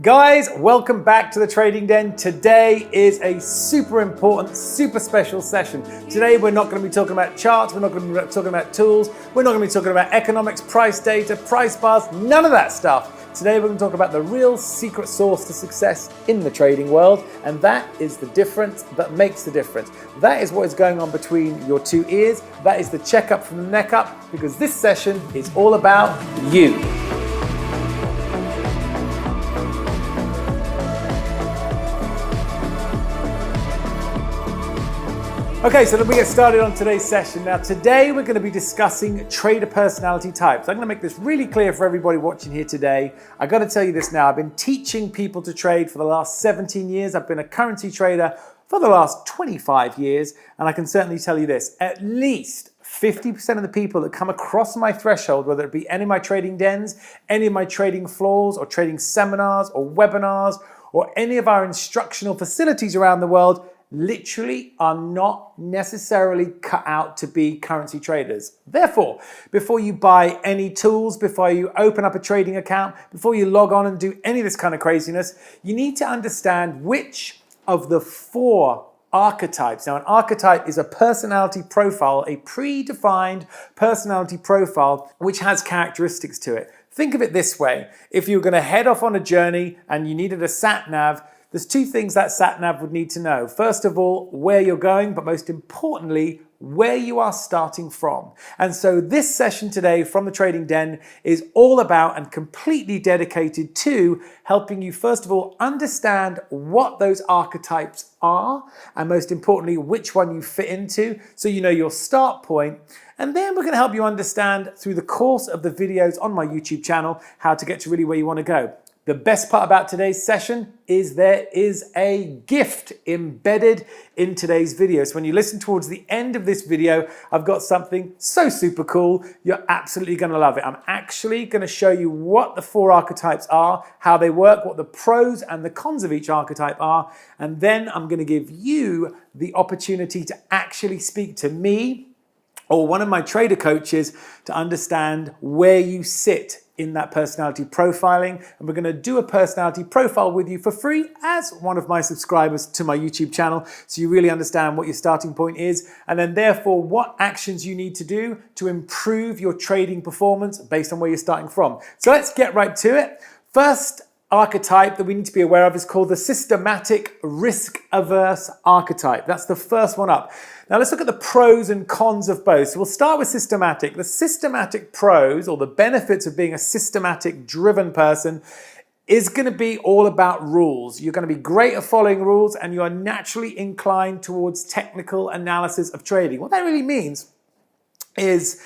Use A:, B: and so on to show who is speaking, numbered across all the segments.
A: Guys, welcome back to the Trading Den. Today is a super important, super special session. Today we're not going to be talking about charts, we're not going to be talking about tools, we're not going to be talking about economics, price data, price bars, none of that stuff. Today we're going to talk about the real secret sauce to success in the trading world, and that is the difference that makes the difference. That is what is going on between your two ears. That is the checkup from the neck up, because this session is all about you. Okay, so let me get started on today's session. Now, today we're going to be discussing trader personality types. I'm going to make this really clear for everybody watching here today. I got to tell you this now. I've been teaching people to trade for the last 17 years. I've been a currency trader for the last 25 years. And I can certainly tell you this, at least 50% of the people that come across my threshold, whether it be any of my trading dens, any of my trading floors or trading seminars or webinars, or any of our instructional facilities around the world, literally are not necessarily cut out to be currency traders. Therefore, before you buy any tools, before you open up a trading account, before you log on and do any of this kind of craziness, you need to understand which of the 4 archetypes. Now, an archetype is a personality profile, a predefined personality profile, which has characteristics to it. Think of it this way. If you're going to head off on a journey and you needed a sat nav, there's 2 things that sat nav would need to know. First of all, where you're going, but most importantly, where you are starting from. And so this session today from the Trading Den is all about and completely dedicated to helping you, first of all, understand what those archetypes are, and most importantly, which one you fit into, so you know your start point. And then we're going to help you understand through the course of the videos on my YouTube channel how to get to really where you want to go. The best part about today's session is there is a gift embedded in today's video. So when you listen towards the end of this video, I've got something so super cool. You're absolutely going to love it. I'm actually going to show you what the 4 archetypes are, how they work, what the pros and the cons of each archetype are. And then I'm going to give you the opportunity to actually speak to me or one of my trader coaches to understand where you sit in that personality profiling. And we're going to do a personality profile with you for free as one of my subscribers to my YouTube channel, so you really understand what your starting point is, and then therefore what actions you need to do to improve your trading performance based on where you're starting from. So let's get right to it. First archetype that we need to be aware of is called the systematic risk-averse archetype. That's the first one up. Now let's look at the pros and cons of both. So we'll start with systematic. The systematic pros, or the benefits of being a systematic driven person, is going to be all about rules. You're going to be great at following rules, and you are naturally inclined towards technical analysis of trading. What that really means is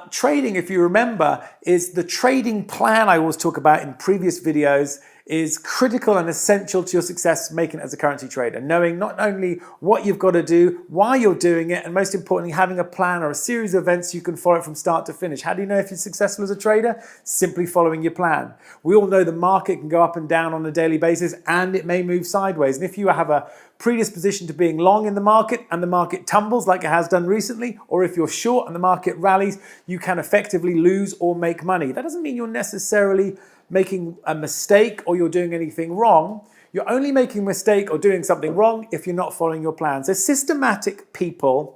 A: trading, if you remember, is the trading plan I always talk about in previous videos, is critical and essential to your success making it as a currency trader. Knowing not only what you've got to do, why you're doing it, and most importantly, having a plan or a series of events you can follow it from start to finish. How do you know if you're successful as a trader? Simply following your plan. We all know the market can go up and down on a daily basis, and it may move sideways. And if you have a predisposition to being long in the market and the market tumbles like it has done recently, or if you're short and the market rallies, you can effectively lose or make money. That doesn't mean you're necessarily making a mistake or you're doing anything wrong. You're only making a mistake or doing something wrong if you're not following your plan. So systematic people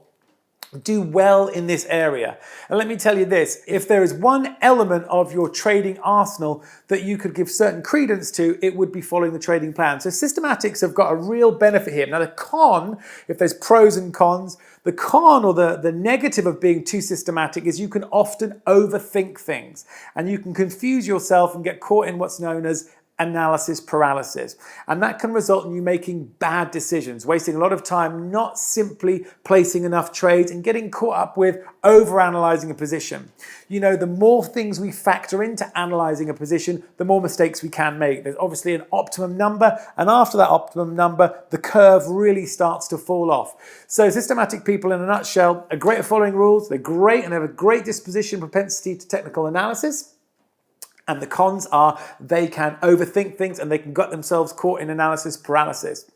A: do well in this area. And let me tell you this, if there is one element of your trading arsenal that you could give certain credence to, it would be following the trading plan. So systematics have got a real benefit here. Now the con, if there's pros and cons, the con or the negative of being too systematic is you can often overthink things, and you can confuse yourself and get caught in what's known as analysis paralysis. And that can result in you making bad decisions, wasting a lot of time not simply placing enough trades and getting caught up with overanalyzing a position. You know, the more things we factor into analyzing a position, the more mistakes we can make. There's obviously an optimum number, and after that optimum number, the curve really starts to fall off. So systematic people, in a nutshell, are great at following rules. They're great and have a great disposition, propensity to technical analysis. And the cons are they can overthink things and they can get themselves caught in analysis paralysis.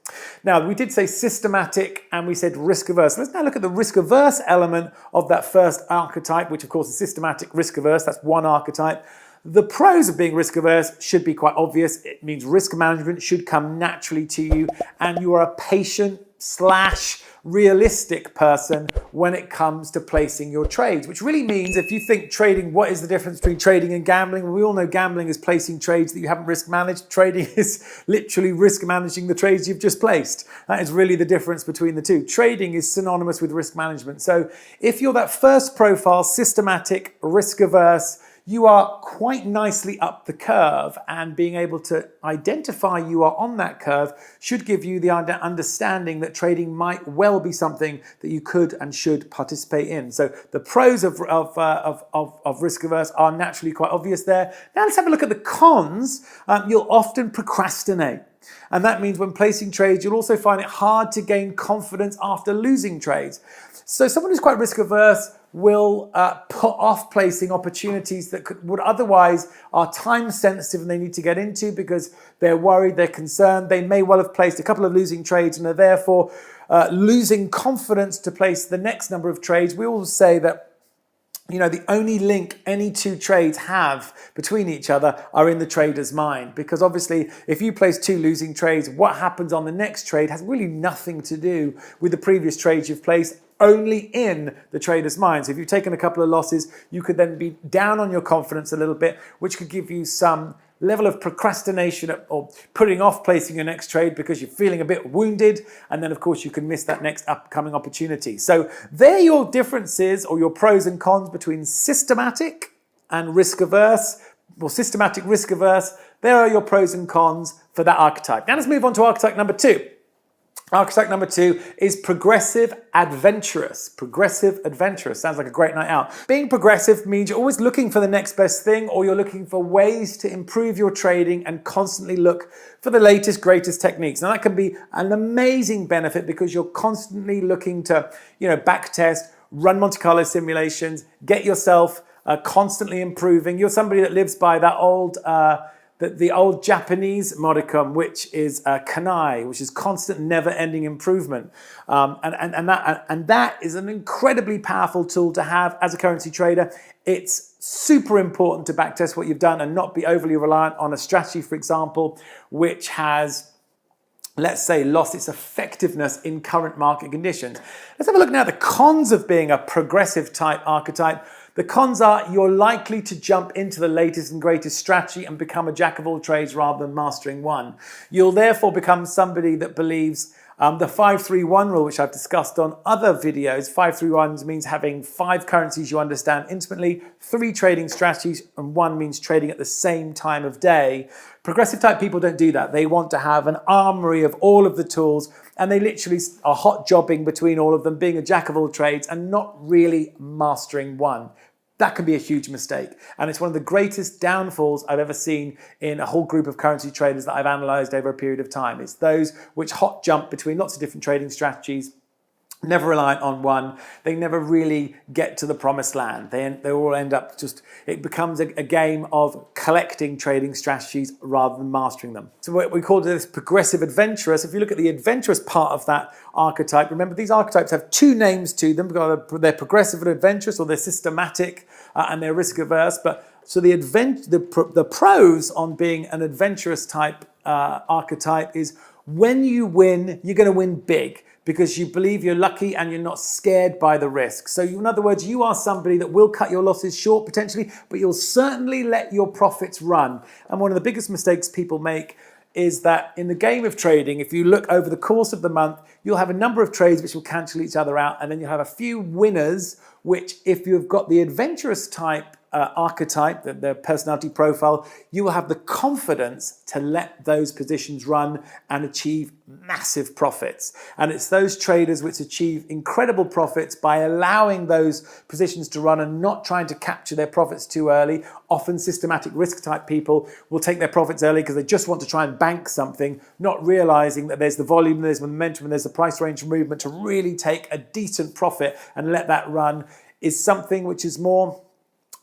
A: Now, we did say systematic and we said risk-averse. Let's now look at the risk-averse element of that first archetype, which of course is systematic risk-averse. That's one archetype. The pros of being risk averse should be quite obvious. It means risk management should come naturally to you, and you are a patient / realistic person when it comes to placing your trades, which really means if you think trading, what is the difference between trading and gambling? Well, we all know gambling is placing trades that you haven't risk managed. Trading is literally risk managing the trades you've just placed. That is really the difference between the two. Trading is synonymous with risk management. So if you're that first profile, systematic, risk averse, you are quite nicely up the curve, and being able to identify you are on that curve should give you the understanding that trading might well be something that you could and should participate in. So the pros of risk averse are naturally quite obvious there. Now let's have a look at the cons. You'll often procrastinate. And that means when placing trades, you'll also find it hard to gain confidence after losing trades. So someone who's quite risk averse will put off placing opportunities that would otherwise are time sensitive and they need to get into because they're worried, they're concerned. They may well have placed a couple of losing trades and are therefore losing confidence to place the next number of trades. We always say that the only link any two trades have between each other are in the trader's mind, because obviously if you place two losing trades, what happens on the next trade has really nothing to do with the previous trades you've placed, only in the trader's mind. So if you've taken a couple of losses, you could then be down on your confidence a little bit, which could give you some level of procrastination or putting off placing your next trade because you're feeling a bit wounded, and then of course you can miss that next upcoming opportunity. So there are your differences or your pros and cons between systematic and risk averse, or systematic risk averse. There are your pros and cons for that archetype. Now let's move on to archetype number 2. Archetype number 2 is progressive adventurous. Progressive adventurous sounds like a great night out. Being progressive means you're always looking for the next best thing, or you're looking for ways to improve your trading and constantly look for the latest, greatest techniques. Now that can be an amazing benefit because you're constantly looking to, back test, run Monte Carlo simulations, get yourself constantly improving. You're somebody that lives by that old the old Japanese modicum, which is kanai, which is constant, never-ending improvement, and that is an incredibly powerful tool to have as a currency trader. It's super important to backtest what you've done and not be overly reliant on a strategy, for example, which has, let's say, lost its effectiveness in current market conditions. Let's have a look now at the cons of being a progressive type archetype. The cons are you're likely to jump into the latest and greatest strategy and become a jack of all trades rather than mastering one. You'll therefore become somebody that believes the 5-3-1 rule, which I've discussed on other videos. 5-3-1 means having 5 currencies you understand intimately, 3 trading strategies, and 1 means trading at the same time of day. Progressive type people don't do that. They want to have an armory of all of the tools, and they literally are hot jobbing between all of them, being a jack of all trades and not really mastering one. That can be a huge mistake. And it's one of the greatest downfalls I've ever seen in a whole group of currency traders that I've analyzed over a period of time. It's those which hot jump between lots of different trading strategies, never reliant on one. They never really get to the promised land. They all end up it becomes a game of collecting trading strategies rather than mastering them. So what we call this progressive adventurous. If you look at the adventurous part of that archetype, remember these archetypes have 2 names to them. They're progressive and adventurous, or they're systematic and they're risk averse. But so the pros on being an adventurous type archetype is when you win, you're going to win big, because you believe you're lucky and you're not scared by the risk. So in other words, you are somebody that will cut your losses short potentially, but you'll certainly let your profits run. And one of the biggest mistakes people make is that in the game of trading, if you look over the course of the month, you'll have a number of trades which will cancel each other out, and then you'll have a few winners, which if you've got the adventurous type archetype, the personality profile, you will have the confidence to let those positions run and achieve massive profits. And it's those traders which achieve incredible profits by allowing those positions to run and not trying to capture their profits too early. Often systematic risk type people will take their profits early because they just want to try and bank something, not realizing that there's the volume, there's momentum, and there's the price range movement to really take a decent profit and let that run, is something which is more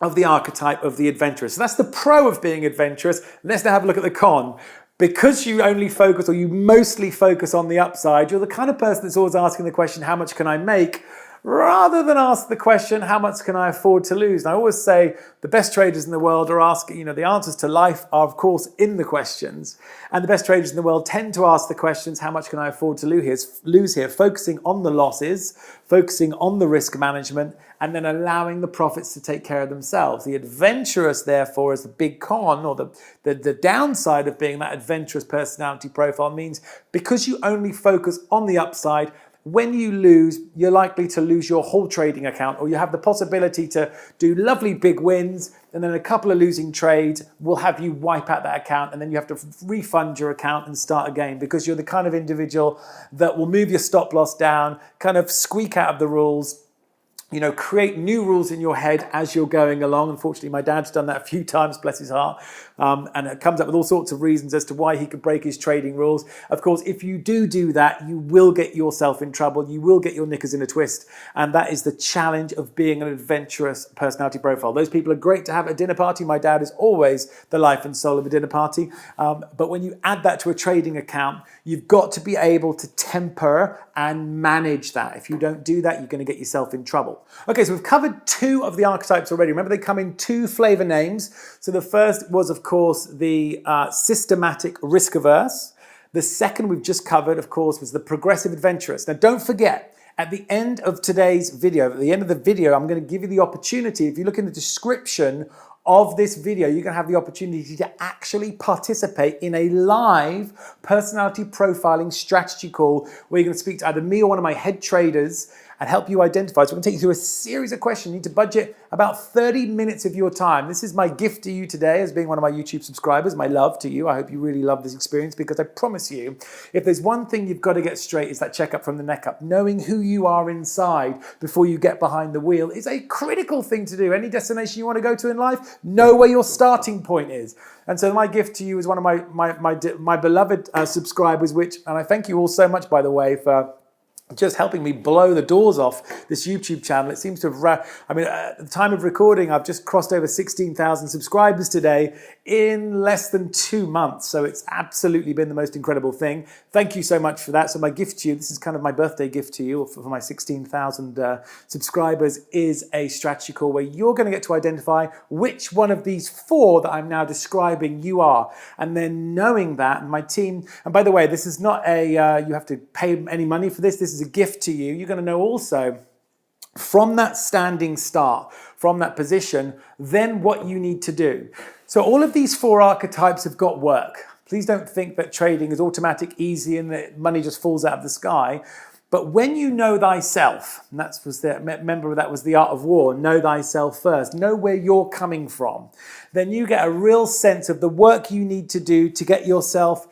A: of the archetype of the adventurous. So that's the pro of being adventurous. Let's now have a look at the con. Because you only focus, or you mostly focus on the upside, you're the kind of person that's always asking the question, how much can I make? rather than ask the question, how much can I afford to lose? And I always say the best traders in the world are asking, the answers to life are of course in the questions. And the best traders in the world tend to ask the questions, how much can I afford to lose here? Focusing on the losses, focusing on the risk management, and then allowing the profits to take care of themselves. The adventurous, therefore, is the big con, or the downside of being that adventurous personality profile means because you only focus on the upside, when you lose, you're likely to lose your whole trading account, or you have the possibility to do lovely big wins, and then a couple of losing trades will have you wipe out that account, and then you have to refund your account and start again, because you're the kind of individual that will move your stop loss down, kind of squeak out of the rules, create new rules in your head as you're going along. Unfortunately, my dad's done that a few times, bless his heart. And it comes up with all sorts of reasons as to why he could break his trading rules. Of course, if you do that, you will get yourself in trouble. You will get your knickers in a twist. And that is the challenge of being an adventurous personality profile. Those people are great to have at a dinner party. My dad is always the life and soul of a dinner party. But when you add that to a trading account, you've got to be able to temper and manage that. If you don't do that, you're going to get yourself in trouble. Okay, so we've covered 2 of the archetypes already. Remember, they come in 2 flavor names. So the first was, of course, the systematic risk-averse. The second we've just covered, of course, was the progressive adventurous. Now, don't forget, at the end of today's video, I'm going to give you the opportunity, if you look in the description of this video, you're going to have the opportunity to actually participate in a live personality profiling strategy call where you're going to speak to either me or one of my head traders and help you identify. So we're going to take you through a series of questions. You need to budget about 30 minutes of your time. This is my gift to you today as being one of my YouTube subscribers, my love to you. I hope you really love this experience, because I promise you, if there's one thing you've got to get straight, is that checkup from the neck up. Knowing who you are inside before you get behind the wheel is a critical thing to do. Any destination you want to go to in life, know where your starting point is. And so my gift to you is one of my beloved subscribers, and I thank you all so much, by the way, for just helping me blow the doors off this YouTube channel. It seems to have, at the time of recording, I've just crossed over 16,000 subscribers today in less than 2 months. So it's absolutely been the most incredible thing. Thank you so much for that. So my gift to you, this is kind of my birthday gift to you, for my 16,000 subscribers, is a strategy call where you're going to get to identify which one of these 4 that I'm now describing you are. And then knowing that, and my team, and by the way, this is not you have to pay any money for this. This is a gift to you. You're going to know also from that standing start, from that position, then what you need to do. So all of these 4 archetypes have got work. Please don't think that trading is automatic, easy, and that money just falls out of the sky. But when you know thyself, and that was the art of war, know thyself first, know where you're coming from, then you get a real sense of the work you need to do to get yourself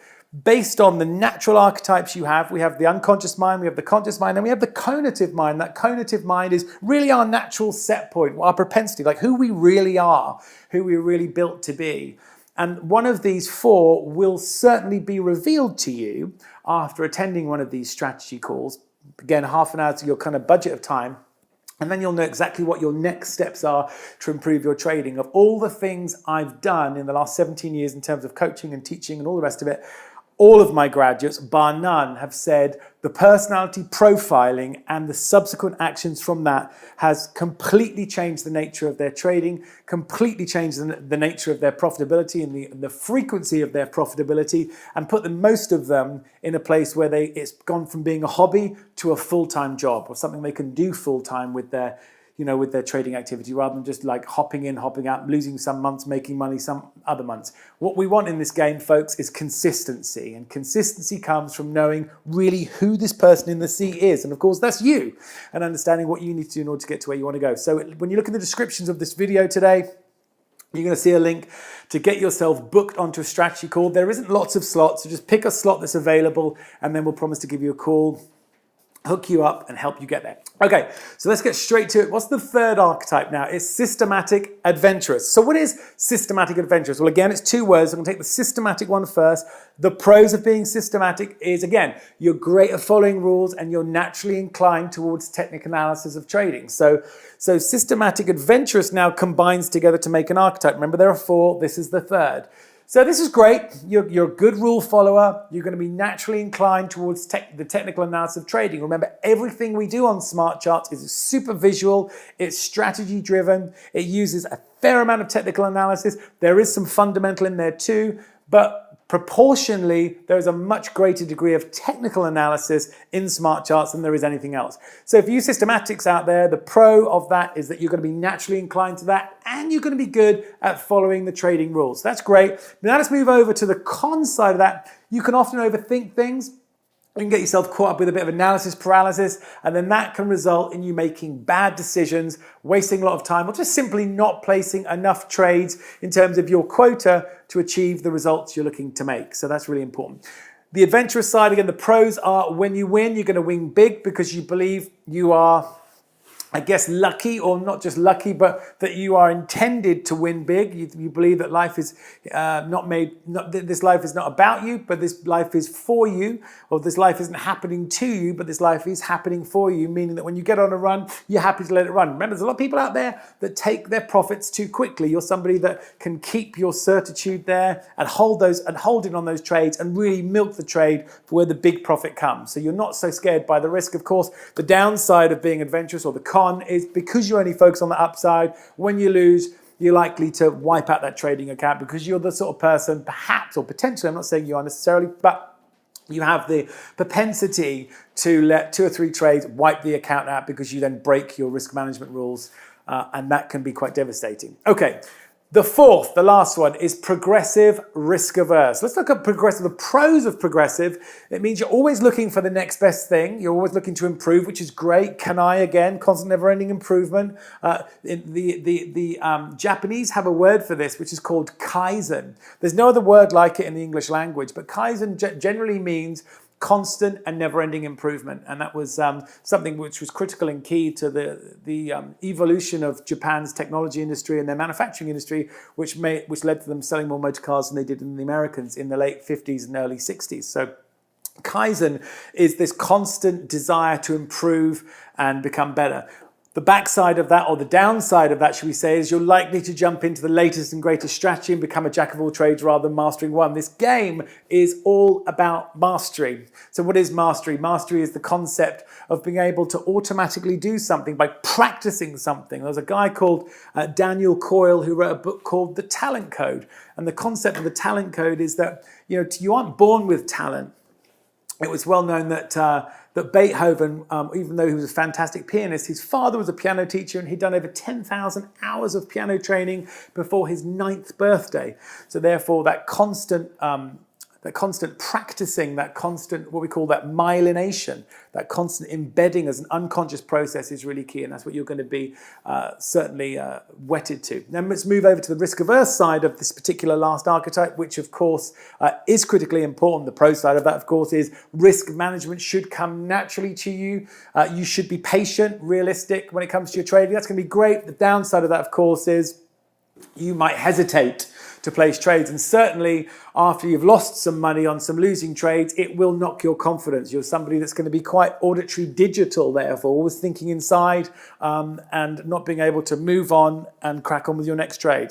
A: based on the natural archetypes you have. We have the unconscious mind, we have the conscious mind, and we have the conative mind. That conative mind is really our natural set point, our propensity, like who we really are, who we're really built to be. And one of these 4 will certainly be revealed to you after attending one of these strategy calls. Again, half an hour to your kind of budget of time. And then you'll know exactly what your next steps are to improve your trading. Of all the things I've done in the last 17 years in terms of coaching and teaching and all the rest of it, all of my graduates, bar none, have said the personality profiling and the subsequent actions from that has completely changed the nature of their trading, completely changed the nature of their profitability and the frequency of their profitability, and put most of them in a place where it's gone from being a hobby to a full-time job, or something they can do full-time with their trading activity, rather than just like hopping in, hopping out, losing some months, making money some other months. What we want in this game, folks, is consistency. And consistency comes from knowing really who this person in the seat is. And of course, that's you. And understanding what you need to do in order to get to where you want to go. So when you look in the descriptions of this video today, you're going to see a link to get yourself booked onto a strategy call. There isn't lots of slots, so just pick a slot that's available, and then we'll promise to give you a call, hook you up, and help you get there. Okay, so let's get straight to it. What's the 3rd archetype now? It's systematic adventurous. So what is systematic adventurous? Well, again, it's 2 words. I'm going to take the systematic one first. The pros of being systematic is, again, you're great at following rules and you're naturally inclined towards technical analysis of trading. So systematic adventurous now combines together to make an archetype. Remember, there are 4. This is the 3rd. So this is great. You're a good rule follower. You're going to be naturally inclined towards the technical analysis of trading. Remember, everything we do on smart charts is super visual. It's strategy driven. It uses a fair amount of technical analysis. There is some fundamental in there too, but proportionally, there is a much greater degree of technical analysis in smart charts than there is anything else. So for you systematics out there, the pro of that is that you're going to be naturally inclined to that and you're going to be good at following the trading rules. That's great. Now let's move over to the con side of that. You can often overthink things. You can get yourself caught up with a bit of analysis paralysis, and then that can result in you making bad decisions, wasting a lot of time, or just simply not placing enough trades in terms of your quota to achieve the results you're looking to make. So that's really important. The adventurous side, again, the pros are when you win, you're going to win big because you believe you are, I guess, lucky, or not just lucky, but that you are intended to win big. You believe that life is this life is not about you, but this life is for you, or this life isn't happening to you, but this life is happening for you, meaning that when you get on a run, you're happy to let it run. Remember, there's a lot of people out there that take their profits too quickly. You're somebody that can keep your certitude there and hold in on those trades and really milk the trade for where the big profit comes. So you're not so scared by the risk. Of course, the downside of being adventurous, or the con, is because you only focus on the upside. When you lose, you're likely to wipe out that trading account because you're the sort of person, perhaps, or potentially, I'm not saying you are necessarily, but you have the propensity to let 2 or 3 trades wipe the account out because you then break your risk management rules, and that can be quite devastating. Okay. The fourth, the last one, is progressive risk-averse. Let's look at progressive, the pros of progressive. It means you're always looking for the next best thing. You're always looking to improve, which is great. Kanai, again, constant never-ending improvement. The Japanese have a word for this, which is called kaizen. There's no other word like it in the English language, but kaizen generally means constant and never-ending improvement, and that was something which was critical and key to the evolution of Japan's technology industry and their manufacturing industry, which led to them selling more motor cars than they did in the Americans in the late 50s and early 60s. So Kaizen is this constant desire to improve and become better. The backside of that, or the downside of that, should we say, is you're likely to jump into the latest and greatest strategy and become a jack of all trades rather than mastering one. This game is all about mastery. So what is mastery? Mastery is the concept of being able to automatically do something by practicing something. There's a guy called Daniel Coyle who wrote a book called The Talent Code. And the concept of the talent code is that, you aren't born with talent. It was well known that Beethoven, even though he was a fantastic pianist, his father was a piano teacher and he'd done over 10,000 hours of piano training before his 9th birthday. So therefore, that constant practicing, that constant, what we call that myelination, that constant embedding as an unconscious process is really key, and that's what you're going to be certainly wedded to. Now let's move over to the risk-averse side of this particular last archetype, which of course is critically important. The pro side of that, of course, is risk management should come naturally to you. You should be patient, realistic when it comes to your trading. That's going to be great. The downside of that, of course, is you might hesitate to place trades, and certainly after you've lost some money on some losing trades, it will knock your confidence. You're somebody that's going to be quite auditory digital, therefore, always thinking inside and not being able to move on and crack on with your next trade.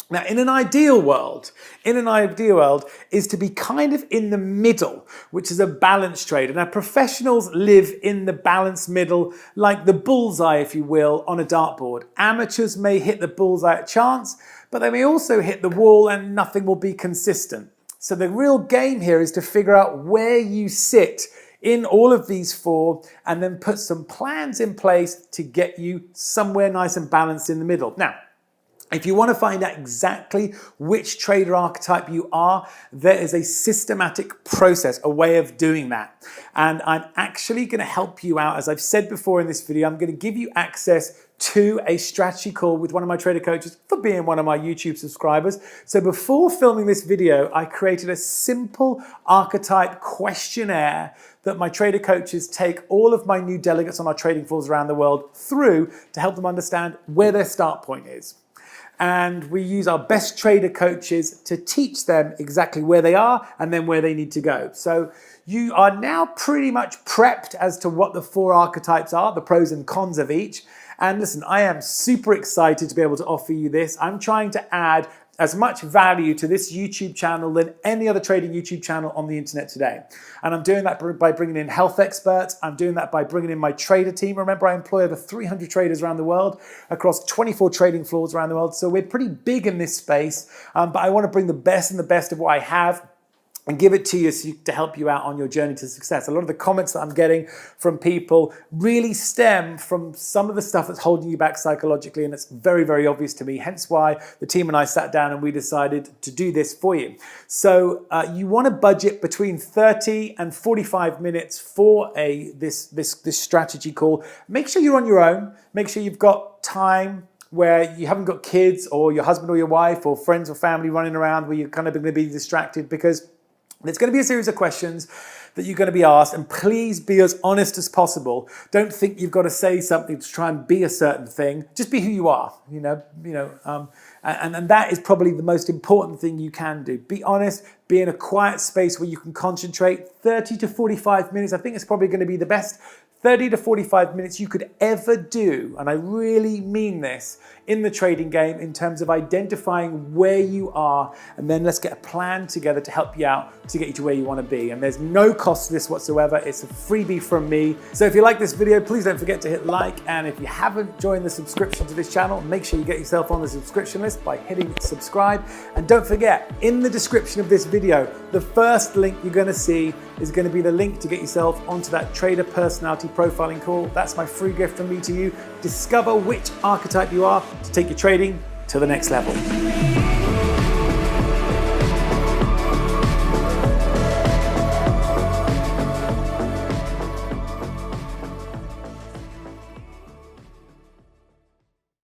A: Now, in an ideal world is to be kind of in the middle, which is a balanced trade. And our professionals live in the balanced middle, like the bullseye, if you will, on a dartboard. Amateurs may hit the bullseye at chance, but they may also hit the wall and nothing will be consistent. So the real game here is to figure out where you sit in all of these 4 and then put some plans in place to get you somewhere nice and balanced in the middle. Now, if you want to find out exactly which trader archetype you are, there is a systematic process, a way of doing that. And I'm actually going to help you out. As I've said before in this video, I'm going to give you access to a strategy call with one of my trader coaches for being one of my YouTube subscribers. So before filming this video, I created a simple archetype questionnaire that my trader coaches take all of my new delegates on our trading floors around the world through to help them understand where their start point is. And we use our best trader coaches to teach them exactly where they are and then where they need to go. So you are now pretty much prepped as to what the 4 archetypes are, the pros and cons of each. And listen, I am super excited to be able to offer you this. I'm trying to add as much value to this YouTube channel than any other trading YouTube channel on the internet today. And I'm doing that by bringing in health experts. I'm doing that by bringing in my trader team. Remember, I employ over 300 traders around the world across 24 trading floors around the world. So we're pretty big in this space, but I want to bring the best and the best of what I have and give it to you to help you out on your journey to success. A lot of the comments that I'm getting from people really stem from some of the stuff that's holding you back psychologically, and it's very, very obvious to me, hence why the team and I sat down and we decided to do this for you. So you want to budget between 30 and 45 minutes for this strategy call. Make sure you're on your own. Make sure you've got time where you haven't got kids or your husband or your wife or friends or family running around where you're kind of going to be distracted, because there's going to be a series of questions that you're going to be asked, and please be as honest as possible. Don't think you've got to say something to try and be a certain thing. Just be who you are, and that is probably the most important thing you can do. Be honest, be in a quiet space where you can concentrate. 30 to 45 minutes, I think it's probably going to be the best 30 to 45 minutes you could ever do, and I really mean this, in the trading game in terms of identifying where you are, and then let's get a plan together to help you out to get you to where you want to be. And there's no cost to this whatsoever. It's a freebie from me. So if you like this video, please don't forget to hit like, and if you haven't joined the subscription to this channel, make sure you get yourself on the subscription list by hitting subscribe. And don't forget, in the description of this video, the first link you're going to see is going to be the link to get yourself onto that trader personality profiling call. That's my free gift from me to you. Discover which archetype you are to take your trading to the next level.